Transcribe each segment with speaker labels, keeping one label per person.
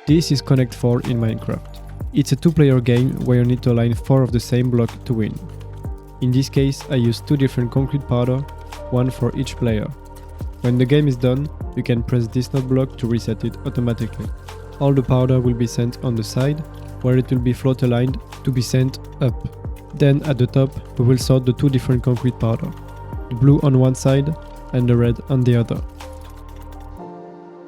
Speaker 1: This is Connect 4 in Minecraft. It's a two-player game where you need to align 4 of the same block to win. In this case, I use 2 different concrete powder, one for each player. When the game is done, you can press this node block to reset it automatically. All the powder will be sent on the side, where it will be float aligned to be sent up. Then at the top, we will sort the 2 different concrete powder, the blue on one side and the red on the other.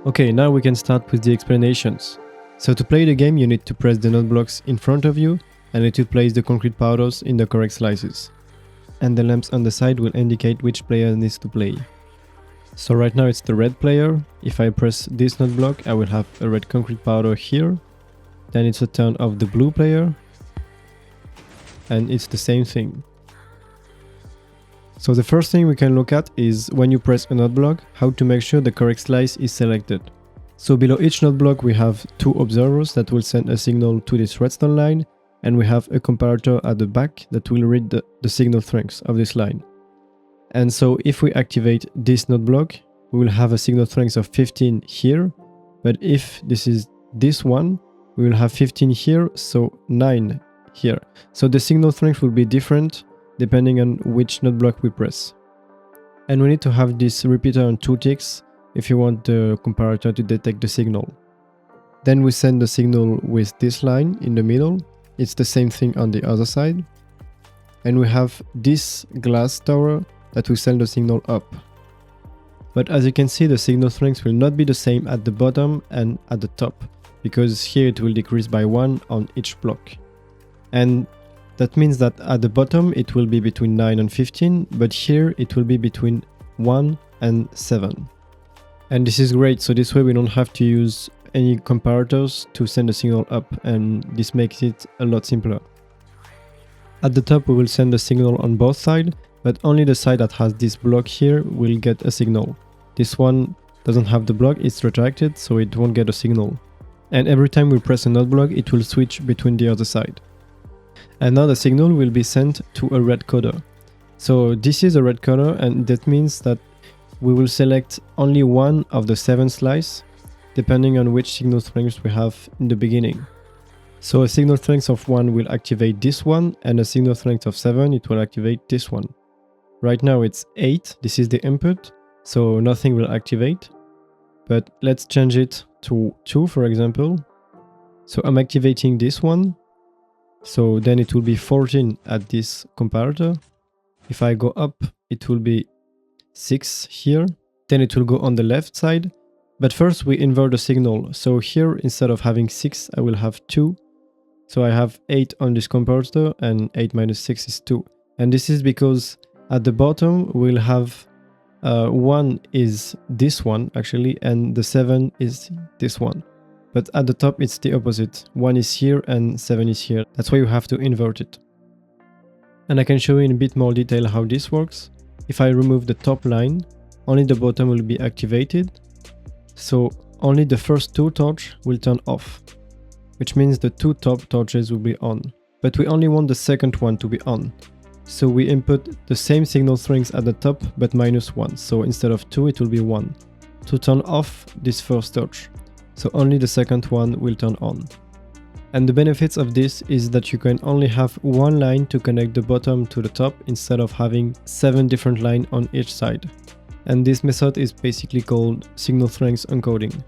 Speaker 1: Okay, now we can start with the explanations. So to play the game, you need to press the node blocks in front of you and it will place the concrete powders in the correct slices. And the lamps on the side will indicate which player needs to play. So right now it's the red player. If I press this node block, I will have a red concrete powder here. Then it's a turn of the blue player. And it's the same thing. So the first thing we can look at is when you press a node block, how to make sure the correct slice is selected. So below each node block we have 2 observers that will send a signal to this redstone line, and we have a comparator at the back that will read the signal strength of this line. And so if we activate this node block, we will have a signal strength of 15 here, but if this is this one, we will have 15 here, so 9 here. So the signal strength will be different depending on which node block we press. And we need to have this repeater on 2 ticks if you want the comparator to detect the signal. Then we send the signal with this line in the middle. It's the same thing on the other side. And we have this glass tower that will send the signal up. But as you can see, the signal strength will not be the same at the bottom and at the top, because here it will decrease by 1 on each block. And that means that at the bottom it will be between 9 and 15, but here it will be between 1 and 7. And this is great, so this way we don't have to use any comparators to send the signal up, and this makes it a lot simpler. At the top we will send the signal on both sides, but only the side that has this block here will get a signal. This one doesn't have the block, it's retracted, so it won't get a signal. And every time we press a node block, it will switch between the other side. And now the signal will be sent to a red coder. So this is a red coder, and that means that we will select only one of the 7 slices, depending on which signal strength we have in the beginning. So a signal strength of 1 will activate this one, and a signal strength of 7, it will activate this one. Right now it's 8, this is the input, so nothing will activate. But let's change it to 2, for example. So I'm activating this one. So then it will be 14 at this comparator. If I go up, it will be 6 here. Then it will go on the left side. But first we invert the signal. So here, instead of having 6, I will have 2. So I have 8 on this comparator, and 8 minus 6 is 2. And this is because at the bottom we'll have 1 is this one actually, and the 7 is this one. But at the top it's the opposite. 1 is here and 7 is here. That's why you have to invert it. And I can show you in a bit more detail how this works. If I remove the top line, only the bottom will be activated. So only the first 2 torches will turn off, which means the 2 top torches will be on. But we only want the second one to be on. So we input the same signal strength at the top, but minus 1. So instead of 2, it will be 1 to turn off this first torch. So only the second one will turn on. And the benefits of this is that you can only have 1 line to connect the bottom to the top instead of having 7 different lines on each side. And this method is basically called signal strength encoding.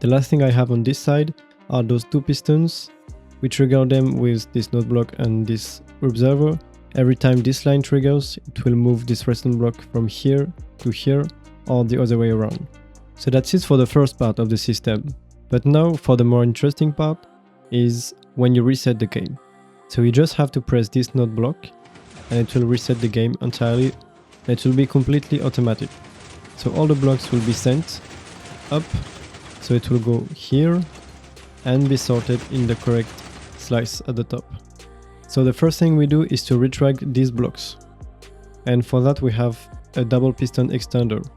Speaker 1: The last thing I have on this side are those 2 pistons. We trigger them with this node block and this observer. Every time this line triggers, it will move this redstone block from here to here, or the other way around. So that's it for the first part of the system. But now for the more interesting part is when you reset the game. So you just have to press this node block and it will reset the game entirely. It will be completely automatic. So all the blocks will be sent up, so it will go here and be sorted in the correct slice at the top. So the first thing we do is to retract these blocks. And for that we have a double piston extender.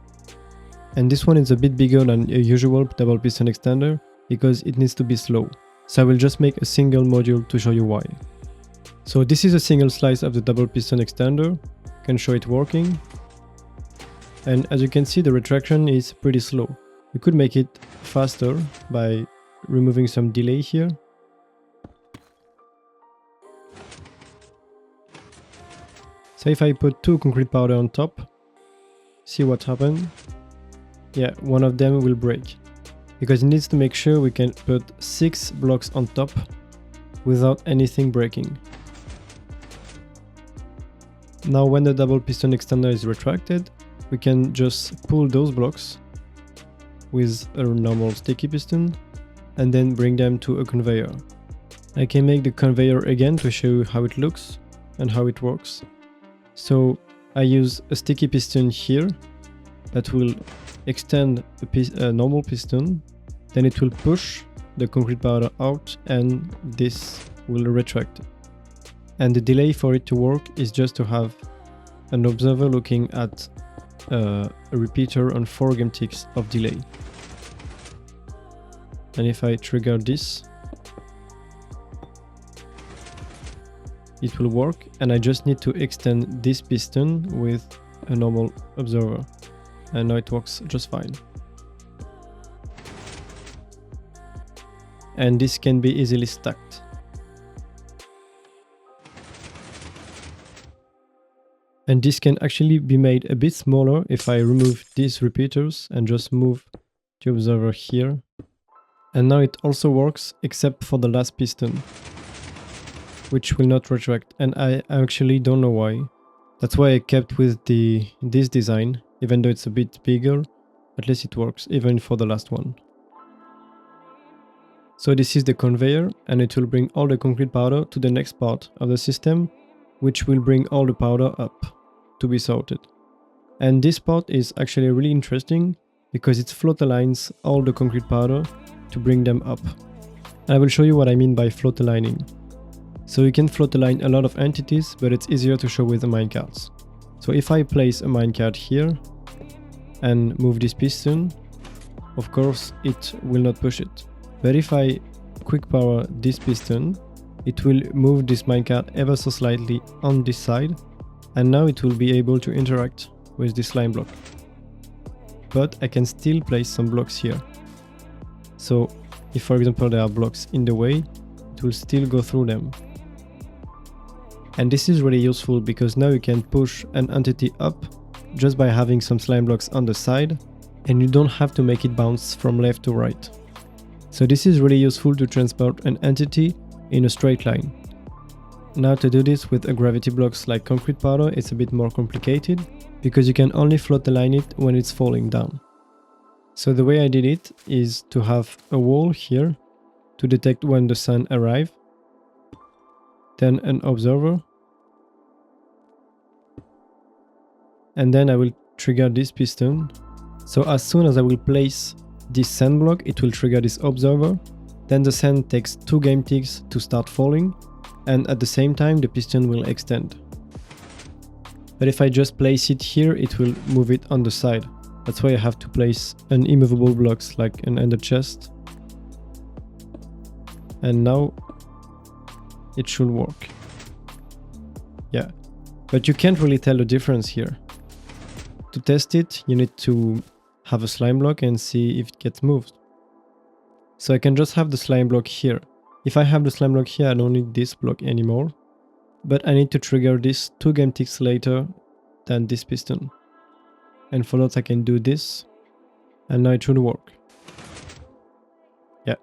Speaker 1: And this one is a bit bigger than a usual double piston extender because it needs to be slow. So I will just make a single module to show you why. So this is a single slice of the double piston extender. I can show it working. And as you can see, the retraction is pretty slow. You could make it faster by removing some delay here. So if I put 2 concrete powder on top, see what happens. Yeah, one of them will break. Because it needs to make sure we can put 6 blocks on top without anything breaking. Now when the double piston extender is retracted, we can just pull those blocks with a normal sticky piston and then bring them to a conveyor. I can make the conveyor again to show you how it looks and how it works. So I use a sticky piston here that will extend a normal piston, then it will push the concrete powder out and this will retract. And the delay for it to work is just to have an observer looking at a repeater on 4 game ticks of delay. And if I trigger this, it will work, and I just need to extend this piston with a normal observer. And now it works just fine. And this can be easily stacked. And this can actually be made a bit smaller if I remove these repeaters and just move the observer here. And now it also works except for the last piston, which will not retract, and I actually don't know why. That's why I kept with this design, even though it's a bit bigger, at least it works, even for the last one. So this is the conveyor, and it will bring all the concrete powder to the next part of the system, which will bring all the powder up to be sorted. And this part is actually really interesting, because it float aligns all the concrete powder to bring them up. And I will show you what I mean by float aligning. So you can float align a lot of entities, but it's easier to show with the minecarts. So if I place a minecart here and move this piston, of course it will not push it. But if I quick power this piston, it will move this minecart ever so slightly on this side, and now it will be able to interact with this slime block. But I can still place some blocks here. So if for example there are blocks in the way, it will still go through them. And this is really useful because now you can push an entity up just by having some slime blocks on the side, and you don't have to make it bounce from left to right. So this is really useful to transport an entity in a straight line. Now to do this with a gravity blocks like concrete powder, it's a bit more complicated because you can only float align it when it's falling down. So the way I did it is to have a wall here to detect when the sun arrives, then an observer, and then I will trigger this piston. So as soon as I will place this sand block, it will trigger this observer, then the sand takes 2 game ticks to start falling, and at the same time the piston will extend. But if I just place it here, it will move it on the side. That's why I have to place an immovable blocks like an ender chest. And now it should work. Yeah, but you can't really tell the difference here. To test it, you need to have a slime block and see if it gets moved. So I can just have the slime block here. If I have the slime block here, I don't need this block anymore. But I need to trigger this 2 game ticks later than this piston. And for that I can do this, and now it should work. Yeah.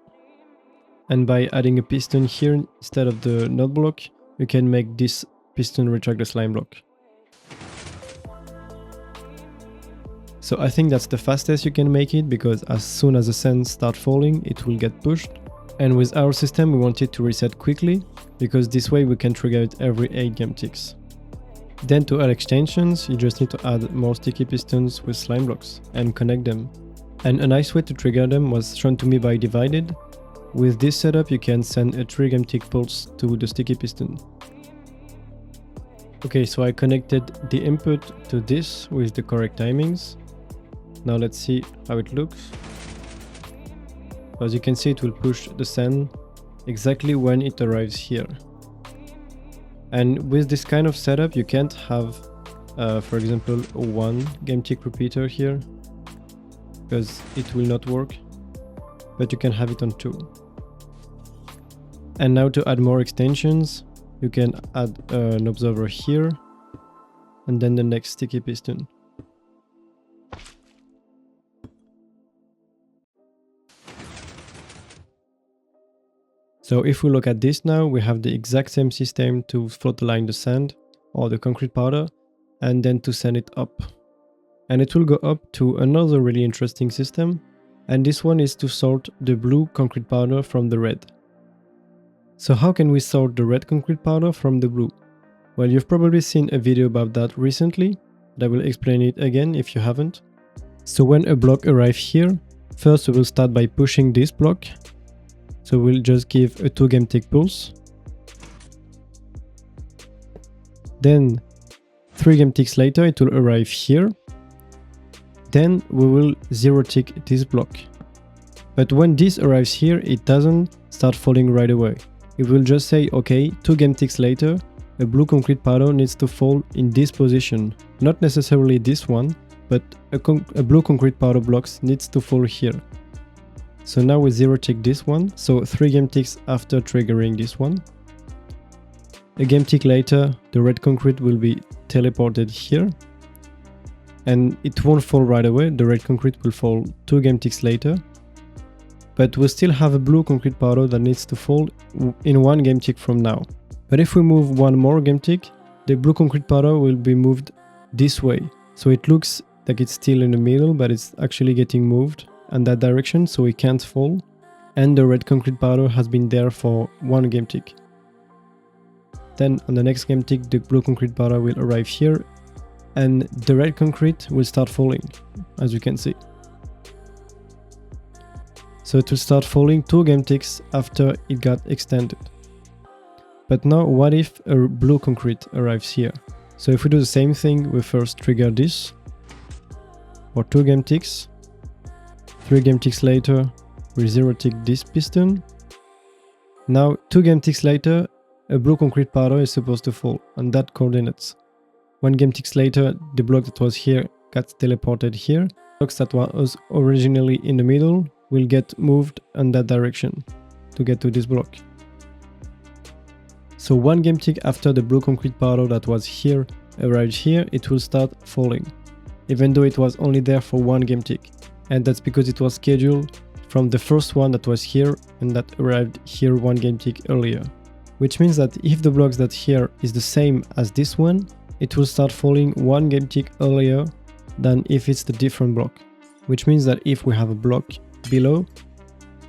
Speaker 1: And by adding a piston here instead of the node block, you can make this piston retract the slime block. So I think that's the fastest you can make it, because as soon as the sand starts falling, it will get pushed. And with our system we want it to reset quickly, because this way we can trigger it every 8 game ticks. Then to add extensions, you just need to add more sticky pistons with slime blocks and connect them. And a nice way to trigger them was shown to me by Divided. With this setup you can send a 3 game tick pulse to the sticky piston. Okay, so I connected the input to this with the correct timings. Now let's see how it looks. As you can see, it will push the sand exactly when it arrives here. And with this kind of setup you can't have, for example, 1 game tick repeater here, because it will not work. but you can have it on 2. And now to add more extensions, you can add an observer here, and then the next sticky piston. So if we look at this now, we have the exact same system to float align the sand or the concrete powder, and then to send it up. And it will go up to another really interesting system, and this one is to sort the blue concrete powder from the red. So how can we sort the red concrete powder from the blue? Well, you've probably seen a video about that recently, but I will explain it again if you haven't. So when a block arrives here, first we will start by pushing this block. So we'll just give a 2 game tick pulse. Then 3 game ticks later it will arrive here. Then we will 0 tick this block. But when this arrives here, it doesn't start falling right away. It will just say, okay, 2 game ticks later, a blue concrete powder needs to fall in this position. Not necessarily this one, but a blue concrete powder blocks needs to fall here. So now we 0 tick this one, so 3 game ticks after triggering this one. A game tick later, the red concrete will be teleported here. And it won't fall right away, the red concrete will fall 2 game ticks later. But we still have a blue concrete powder that needs to fall in 1 game tick from now. But if we move 1 more game tick, the blue concrete powder will be moved this way. So it looks like it's still in the middle, but it's actually getting moved in that direction, so it can't fall. And the red concrete powder has been there for 1 game tick. Then on the next game tick, the blue concrete powder will arrive here, and the red concrete will start falling, as you can see. So it will start falling 2 game ticks after it got extended. But now what if a blue concrete arrives here? So if we do the same thing, we first trigger this for 2 game ticks. 3 game ticks later, we 0 tick this piston. Now 2 game ticks later, a blue concrete powder is supposed to fall on that coordinates. 1 game ticks later, the block that was here got teleported here. Blocks that was originally in the middle will get moved in that direction to get to this block. So 1 game tick after the blue concrete powder that was here arrived here, it will start falling, even though it was only there for 1 game tick. And that's because it was scheduled from the first one that was here and that arrived here 1 game tick earlier. Which means that if the blocks that here is the same as this one, it will start falling 1 game tick earlier than if it's the different block. Which means that if we have a block below,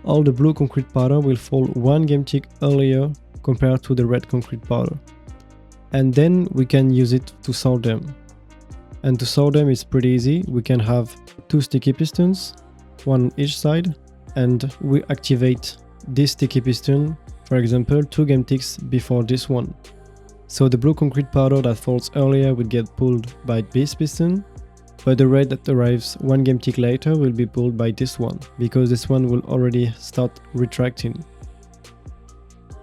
Speaker 1: all the blue concrete powder will fall 1 game tick earlier compared to the red concrete powder. And then we can use it to sort them. And to sort them is pretty easy. We can have 2 sticky pistons, 1 on each side, and we activate this sticky piston, for example, 2 game ticks before this one. So the blue concrete powder that falls earlier will get pulled by this piston, but the red that arrives 1 game tick later will be pulled by this one, because this one will already start retracting.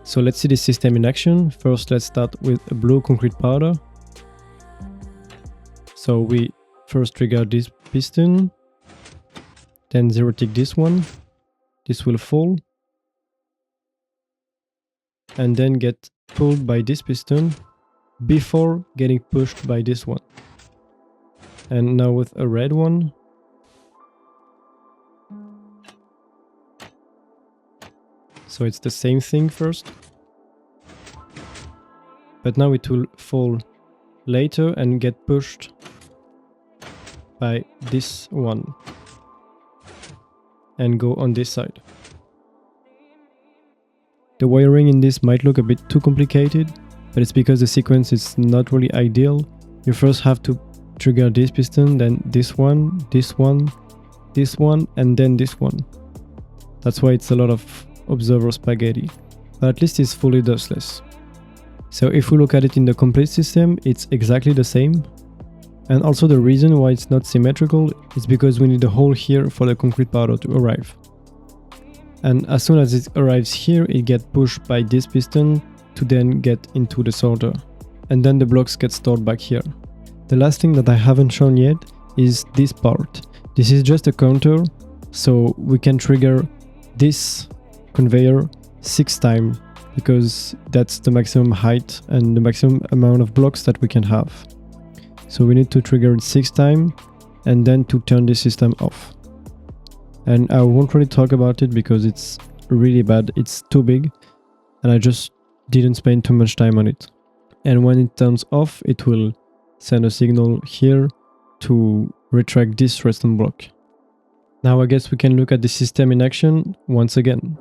Speaker 1: So let's see this system in action. First, let's start with a blue concrete powder. So we first trigger this piston, then 0 tick this one. This will fall, and then get pulled by this piston before getting pushed by this one. And now with a red one, so it's the same thing first, but now it will fall later and get pushed by this one and go on this side. The wiring in this might look a bit too complicated, but it's because the sequence is not really ideal. You first have to trigger this piston, then this one, this one, this one, and then this one. That's why it's a lot of observer spaghetti, but at least it's fully dustless. So if we look at it in the complete system, it's exactly the same. And also the reason why it's not symmetrical is because we need a hole here for the concrete powder to arrive. And as soon as it arrives here, it gets pushed by this piston to then get into the sorter. And then the blocks get stored back here. The last thing that I haven't shown yet is this part. This is just a counter, so we can trigger this conveyor 6 times, because that's the maximum height and the maximum amount of blocks that we can have. So we need to trigger it 6 times and then to turn the system off. And I won't really talk about it because it's really bad, it's too big, and I just didn't spend too much time on it. And when it turns off, it will send a signal here to retract this redstone block. Now I guess we can look at the system in action once again.